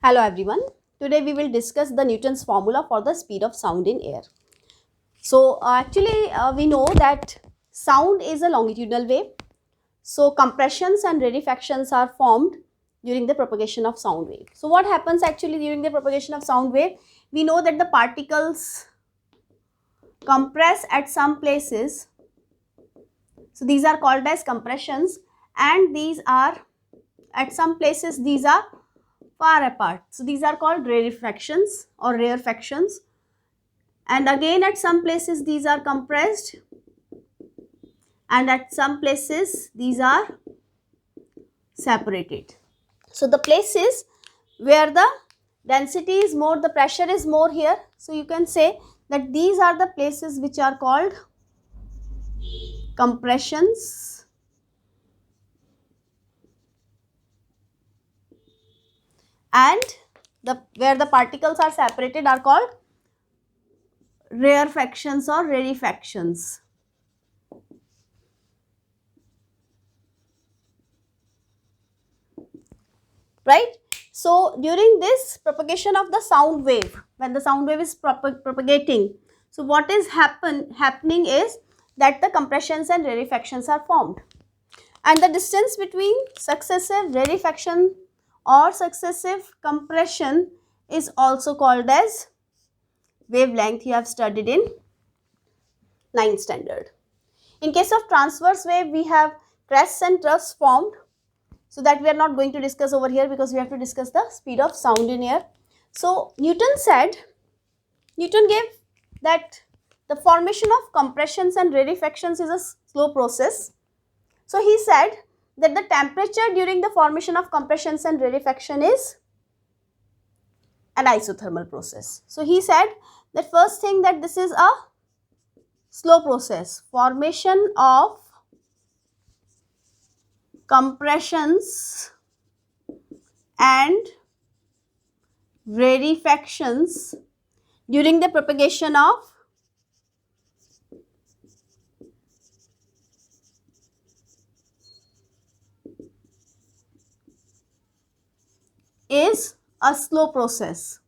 Hello everyone. Today we will discuss the Newton's formula for the speed of sound in air. So we know that sound is a longitudinal wave. So compressions and rarefactions are formed during the propagation of sound wave. So what happens actually during the propagation of sound wave? We know that the particles compress at some places. So these are called as compressions, and these are at some places these are far apart. So these are called rarefactions or rarefactions, and again at some places these are compressed, and at some places these are separated. So the places where the density is more, the pressure is more here, so you can say that these are the places which are called compressions, and where the particles are separated are called rarefactions or rarefactions. Right? So during this propagation of the sound wave, when the sound wave is propagating, so what is happening is that the compressions and rarefactions are formed, and the distance between successive rarefaction or successive compression is also called as wavelength. You have studied in 9th standard. In case of transverse wave, we have crests and troughs formed. So that we are not going to discuss over here because we have to discuss the speed of sound in air. So Newton gave that the formation of compressions and rarefactions is a slow process. So he said that the temperature during the formation of compressions and rarefaction is an isothermal process. So he said that first thing that this is a slow process, formation of compressions and rarefactions during the propagation of is a slow process.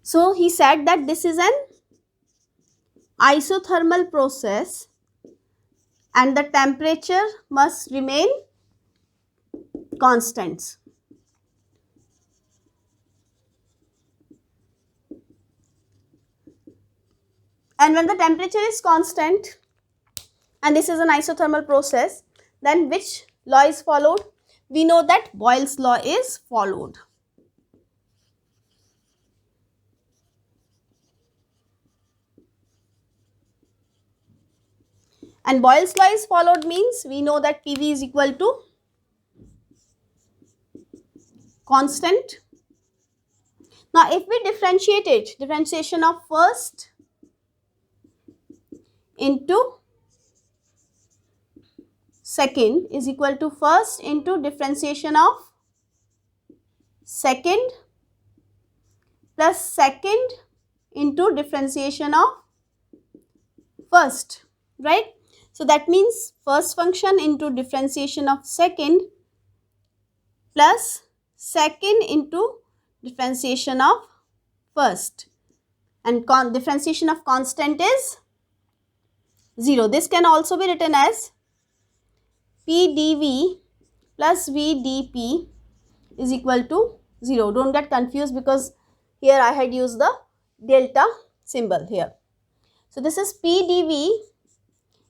So he said that this is an isothermal process and the temperature must remain constant. And when the temperature is constant and this is an isothermal process, then which law is followed? We know that Boyle's law is followed. And Boyle's law is followed means we know that PV is equal to constant. Now if we differentiate it, differentiation of first into second is equal to first into differentiation of second plus second into differentiation of first, right? So that means first function into differentiation of second plus second into differentiation of first, and differentiation of constant is 0. This can also be written as P dV plus V dP is equal to 0. Don't get confused because here I had used the delta symbol here. So this is P dV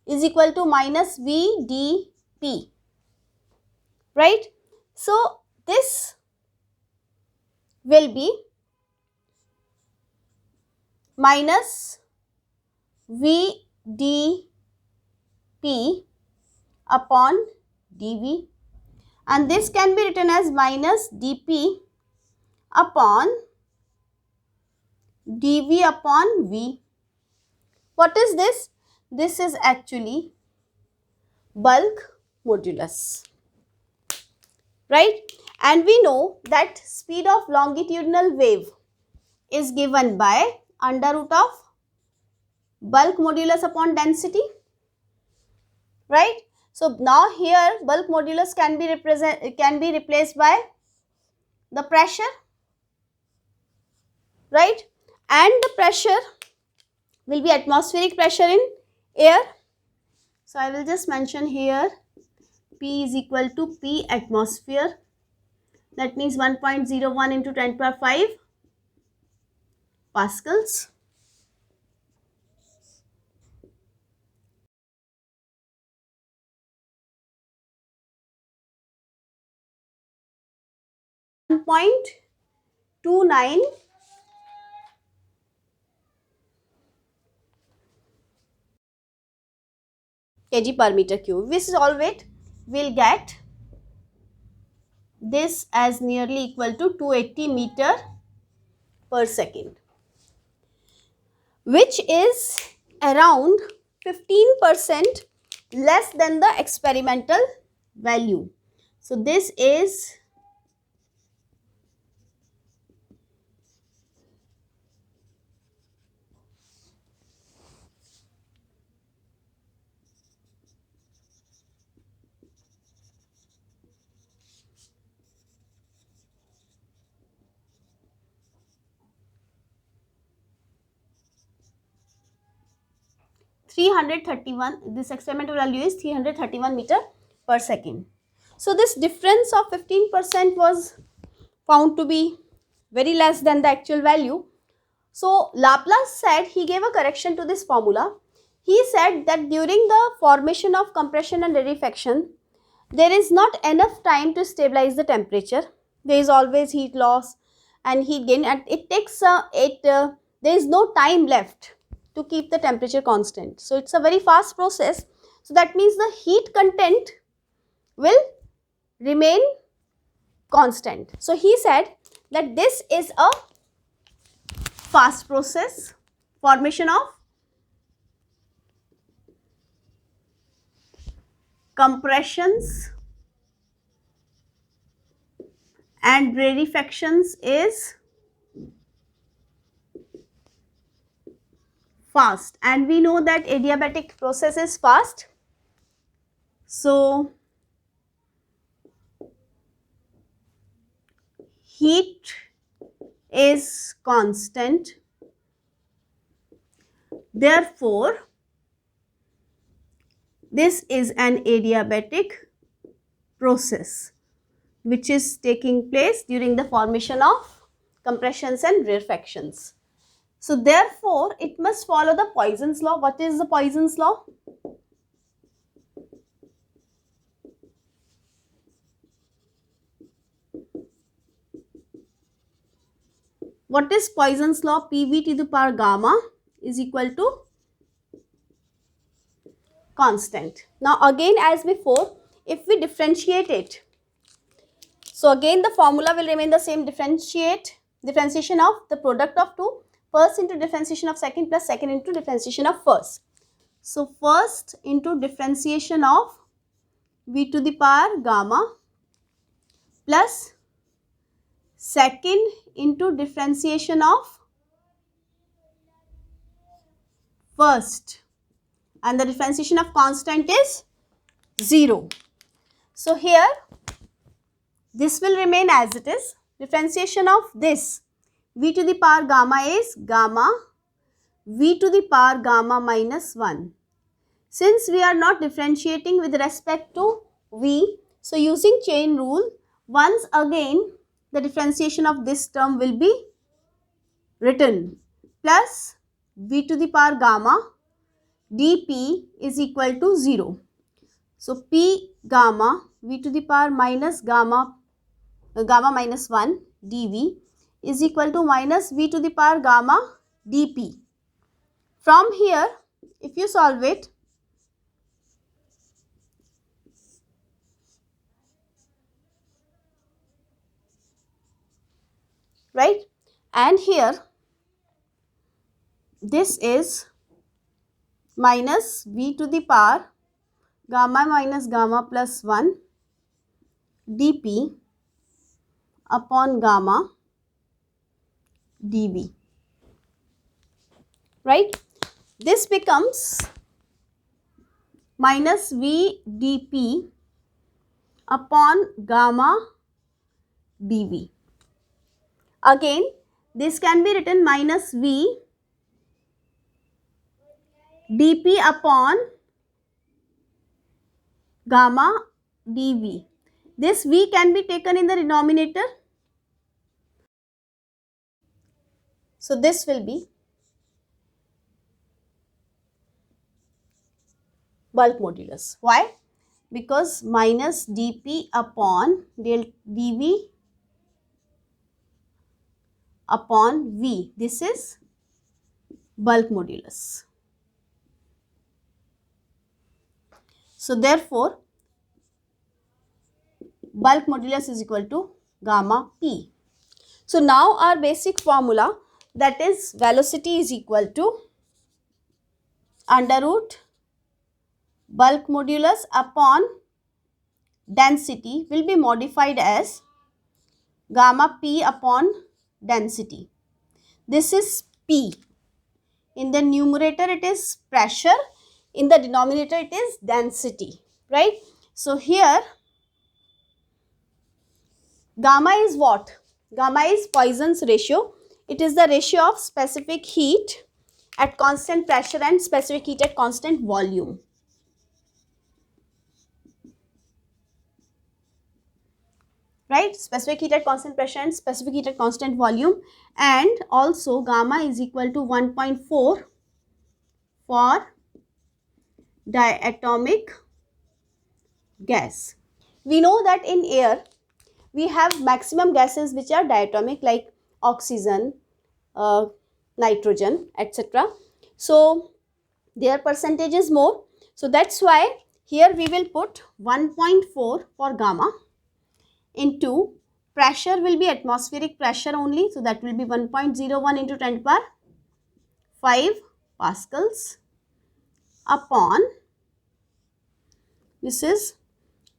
is equal to minus V dP, right? So this will be minus V dP upon dV, and this can be written as minus dP upon dV upon V. What is this? This is actually bulk modulus, right? And we know that speed of longitudinal wave is given by under root of bulk modulus upon density, right? So now here bulk modulus can be replaced by the pressure, right? And the pressure will be atmospheric pressure in air. So I will just mention here P is equal to P atmosphere. That means 1.01 into 10 to the power 5 pascals. Point 29 kg per meter cube. This is all weight. We'll get this as nearly equal to 280 meter per second, which is around 15% less than the experimental value. So this is 331, this experimental value is 331 meter per second. So this difference of 15% was found to be very less than the actual value. So Laplace said, he gave a correction to this formula. He said that during the formation of compression and rarefaction, there is not enough time to stabilize the temperature. There is always heat loss and heat gain, and it takes there is no time left to keep the temperature constant. So it's a very fast process. So that means the heat content will remain constant. So he said that this is a fast process, formation of compressions and rarefactions is fast, and we know that adiabatic process is fast. So heat is constant, therefore this is an adiabatic process which is taking place during the formation of compressions and rarefactions. So therefore it must follow the Poisson's law. What is the Poisson's law? What is Poisson's law? PV to the power gamma is equal to constant. Now again, as before, if we differentiate it, so again the formula will remain the same. Differentiation of the product of two, first into differentiation of second plus second into differentiation of first. So first into differentiation of V to the power gamma plus second into differentiation of first, and the differentiation of constant is 0. So here this will remain as it is. Differentiation of this V to the power gamma is gamma V to the power gamma minus 1. Since we are not differentiating with respect to V, so using chain rule, once again the differentiation of this term will be written plus V to the power gamma dP is equal to 0. So P gamma V to the power minus gamma minus 1 dV is equal to minus V to the power gamma dP. From here, if you solve it, right, and here this is minus V to the power gamma minus gamma plus 1 dP upon gamma dV, right. This becomes minus V dP upon gamma dV. Again, this can be written minus V dP upon gamma dV. This V can be taken in the denominator. So this will be bulk modulus. Why? Because minus dP upon dV upon V. This is bulk modulus. So therefore, bulk modulus is equal to gamma P. So now our basic formula, that is velocity is equal to under root bulk modulus upon density will be modified as gamma P upon density. This is P. In the numerator it is pressure, in the denominator it is density, right? So here gamma is what? Gamma is Poisson's ratio. It is the ratio of specific heat at constant pressure and specific heat at constant volume. Right? Specific heat at constant pressure and specific heat at constant volume, and also gamma is equal to 1.4 for diatomic gas. We know that in air we have maximum gases which are diatomic, like oxygen, nitrogen, etc. So their percentage is more. So that's why here we will put 1.4 for gamma into pressure will be atmospheric pressure only. So that will be 1.01 into 10 to the power 5 pascals upon, this is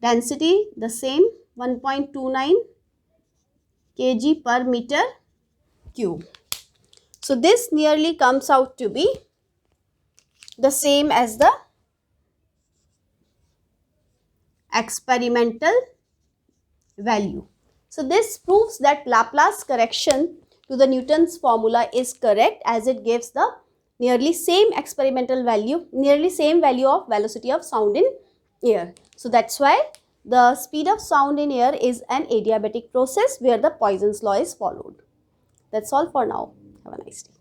density the same, 1.29 kg per meter cube. So this nearly comes out to be the same as the experimental value. So this proves that Laplace correction to the Newton's formula is correct, as it gives the nearly same experimental value, nearly same value of velocity of sound in air. So that's why the speed of sound in air is an adiabatic process where the Poisson's law is followed. That's all for now. Have a nice day.